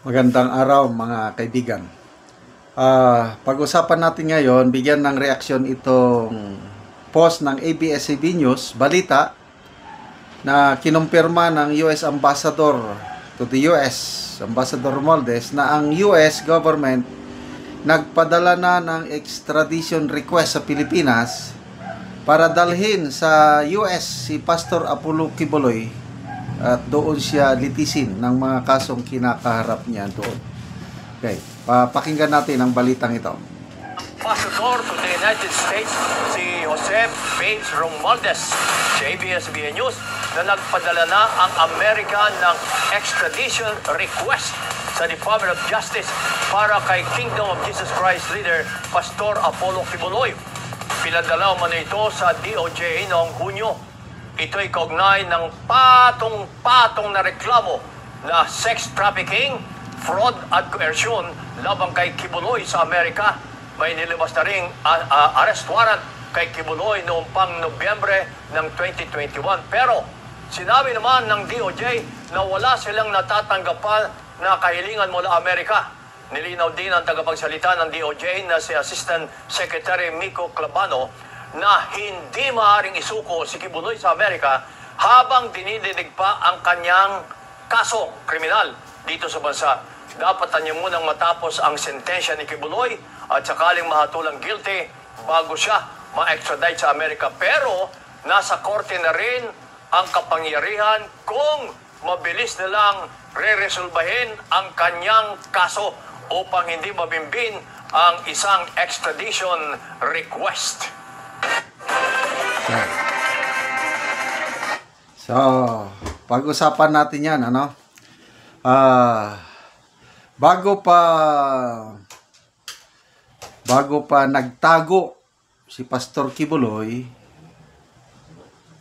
Magandang araw mga kaibigan. Pag-usapan natin ngayon, bigyan ng reaksyon itong post ng ABS-CBN News, balita na kinumpirma ng US Ambassador to the US, Ambassador Romualdez, na ang US government nagpadala na ng extradition request sa Pilipinas para dalhin sa US si Pastor Apollo Quiboloy at doon siya litisin ng mga kasong kinakaharap niya doon. Okay, pakinggan natin ang balitang ito. Ambassador to the United States, si Jose Bates Romualdez, sa ABS-CBN News, na nagpadala na ang Amerika ng extradition request sa Department of Justice para kay Kingdom of Jesus Christ leader Pastor Apollo Quiboloy. Pinadala man ito sa DOJ noong Hunyo. Ito'y kaugnay ng patong-patong na reklamo na sex trafficking, fraud at coercion labang kay Quiboloy sa Amerika. May nilabas na ring arrest warrant kay Quiboloy noong pang Nobyembre ng 2021. Pero sinabi naman ng DOJ na wala silang natatanggapan na kahilingan mula Amerika. Nilinaw din ang tagapagsalita ng DOJ na si Assistant Secretary Miko Clabano na hindi maaaring isuko si Quiboloy sa Amerika habang dinidinig pa ang kanyang kaso kriminal dito sa bansa. Dapat niya munang matapos ang sentensya ni Quiboloy at sakaling mahatulang guilty bago siya ma-extradite sa Amerika. Pero nasa korte na rin ang kapangyarihan kung mabilis nilang re-resolbahin ang kanyang kaso upang hindi mabimbin ang isang extradition request. So, pag-usapan natin yan, ano? Bago pa nagtago si Pastor Quiboloy,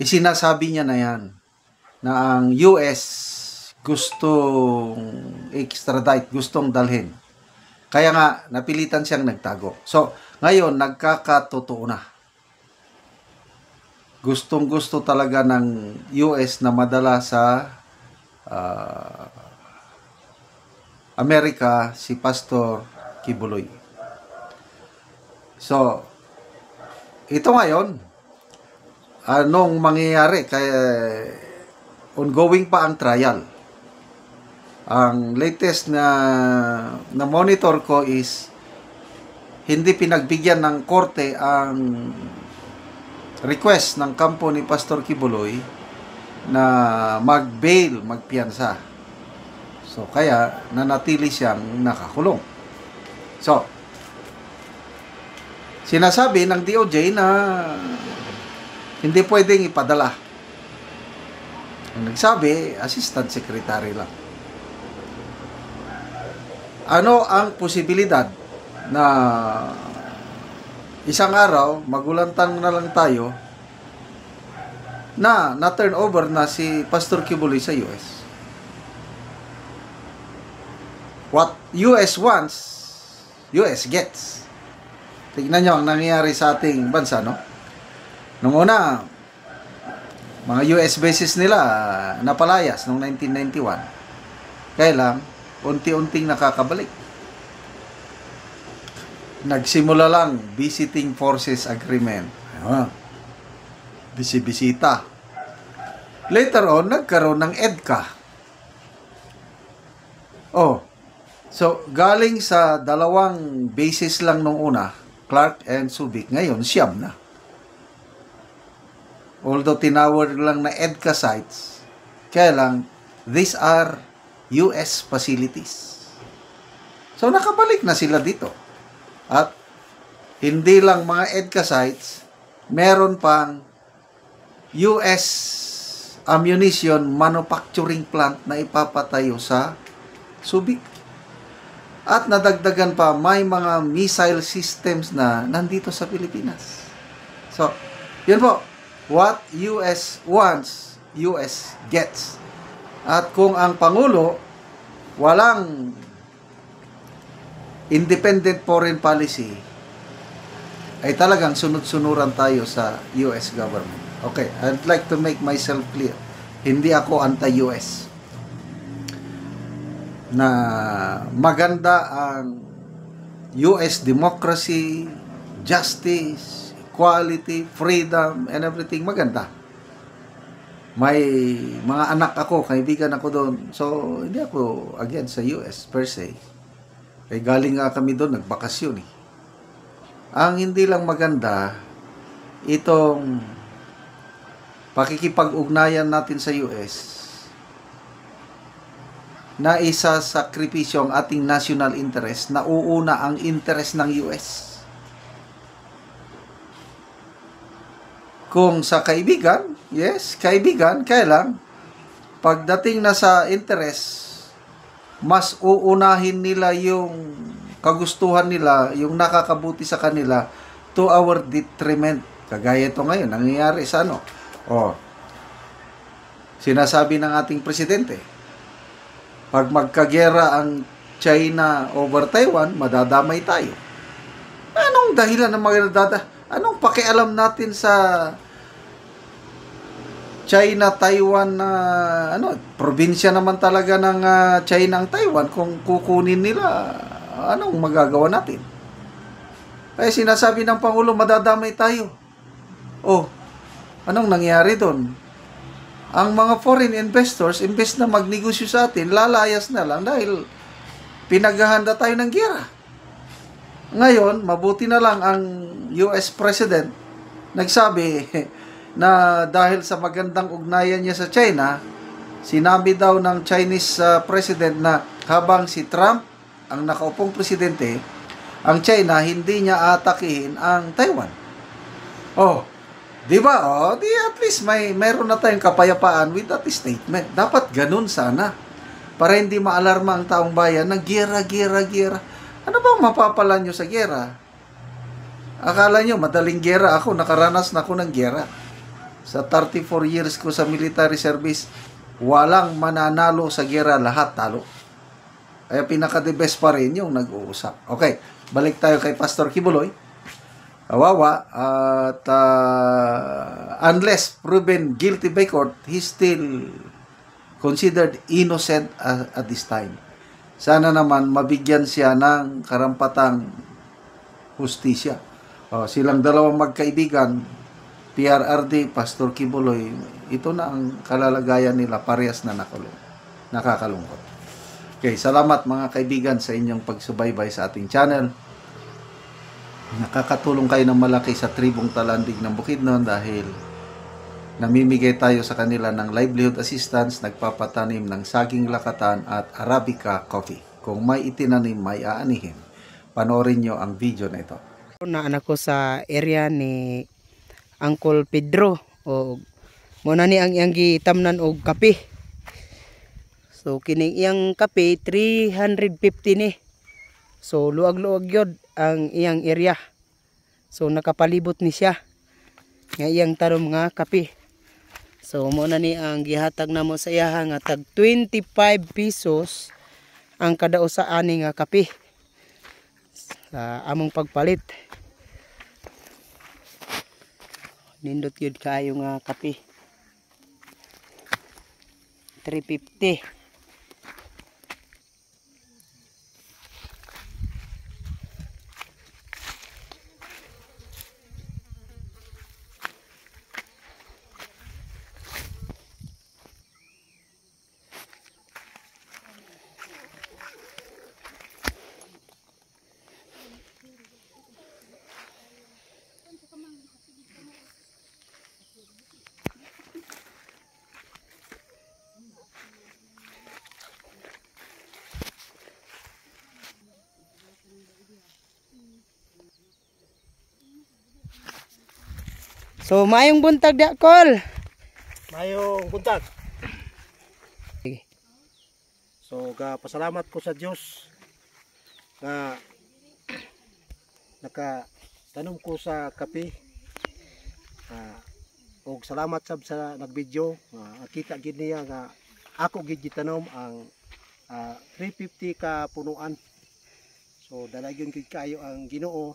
isinasabi niya na yan, na ang US gustong extradite, gustong dalhin. Kaya nga, napilitan siyang nagtago. So, ngayon, nagkakatotoo na. Gustong-gusto talaga ng US na madala sa Amerika si Pastor Quiboloy. So, ito ngayon, anong mangyayari? Kaya ongoing pa ang trial. Ang latest na monitor ko is hindi pinagbigyan ng korte ang request ng kampo ni Pastor Quiboloy na mag-bail, magpiyansa. So, kaya nanatili siyang nakakulong. So, sinasabi ng DOJ na hindi pwedeng ipadala. Ang nagsabi, Assistant Secretary lang. Ano ang posibilidad na isang araw, magulantang na lang tayo na turn over na si Pastor Quiboloy sa US. What US wants, US gets. Tignan nyo ang nangyayari sa ating bansa, no? Nung una, mga US bases nila napalayas noong 1991. Kaya lang, unti-unting nakakabalik. Nagsimula lang Visiting Forces Agreement. Bisibisita. Later on, nagkaroon ng EDCA. So, galing sa dalawang bases lang nung una, Clark and Subic, ngayon siyam na. Although tinawag lang na EDCA sites, kaya lang, these are US facilities. So, nakabalik na sila dito. At hindi lang mga EDCA sites, meron pang US ammunition manufacturing plant na ipapatayo sa Subic. At nadagdagan pa, may mga missile systems na nandito sa Pilipinas. So, yun po. What US wants, US gets. At kung ang Pangulo walang independent foreign policy, ay talagang sunod-sunuran tayo sa US government. Okay, I'd like to make myself clear. Hindi ako anti-US. na maganda ang US democracy, justice, equality, freedom, and everything. Maganda. May mga anak ako, kaibigan ako doon. So, hindi ako against sa US per se. Kaya galing nga kami doon, nagbakasyon eh. Ang hindi lang maganda, itong pakikipag-ugnayan natin sa US na isa sakripisyo ang ating national interest, na uuna ang interest ng US. Kung sa kaibigan, yes, kaibigan, kaya lang, pagdating na sa interest, mas uunahin nila yung kagustuhan nila, yung nakakabuti sa kanila, to our detriment. Kagaya ito ngayon, nangyayari sa ano? Sinasabi ng ating presidente, pag magkagera ang China over Taiwan, madadamay tayo. Anong dahilan ng anong pakialam natin sa China, Taiwan na probinsya naman talaga ng China ang Taiwan. Kung kukunin nila, anong magagawa natin? Kaya sinasabi ng Pangulo, madadamay tayo. Anong nangyari doon? Ang mga foreign investors, imbes na magnegosyo sa atin, lalayas na lang dahil pinaghahanda tayo ng giyera. Ngayon, mabuti na lang ang US President nagsabi na dahil sa magandang ugnayan niya sa China, sinabi daw ng Chinese President na habang si Trump ang nakaupong presidente, ang China hindi niya atakihin ang Taiwan. Di ba? Di at least mayroon na tayong kapayapaan with that statement. Dapat ganun sana. Para hindi maalarma ang taong bayan na giyera. Ano bang mapapala nyo sa giyera? Akala nyo, madaling giyera ako. Nakaranas na ako ng giyera. Sa 34 years ko sa military service, walang mananalo sa giyera, lahat talo. Kaya pinaka-the best pa rin yung nag-uusap. Okay, balik tayo kay Pastor Kibuloy. Kawawa, at unless proven guilty by court, he's still considered innocent at this time. Sana naman mabigyan siya ng karampatang hustisya. Silang dalawang magkaibigan, PRRD, Pastor Kibuloy, ito na ang kalalagayan nila, parehas na nakakalungkot. Okay, salamat mga kaibigan sa inyong pagsubaybay sa ating channel. Nakakatulong kayo ng malaki sa tribong Talandig ng Bukidnon dahil namimigay tayo sa kanila ng livelihood assistance, nagpapatanim ng saging lakatan at Arabica coffee. Kung may itinanim, may aanihin. Panoorin nyo ang video na ito. Na anak ko sa area ni Uncle Pedro, muna ni ang iyang gitamnan og kape. So kining iyang kape 350 ni. So luag-luag yun ang iyang area. So nakapalibot ni siya nga iyang tanom nga kape. So muna ni ang gihatag namo sa iya nga tag 25 pesos ang kada usa ani nga kape sa among pagpalit. Nindot yun kayo nga kape. 350. So mayong buntag da Kol. Mayong buntag. So pasalamat ko sa Dios nga nakatanom ko sa kape. Og salamat sab sa nagvideo. Kita gid niya nga ako gid gitanom ang 350 ka punuan. So dalagyon gid kayo ang Ginoo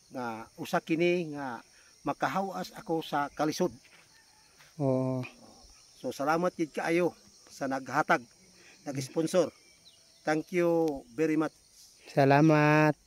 nga usa kini nga makahawas ako sa kalisod. So salamat gid kaayo sa naghatag, nag-sponsor Thank you very much. Salamat.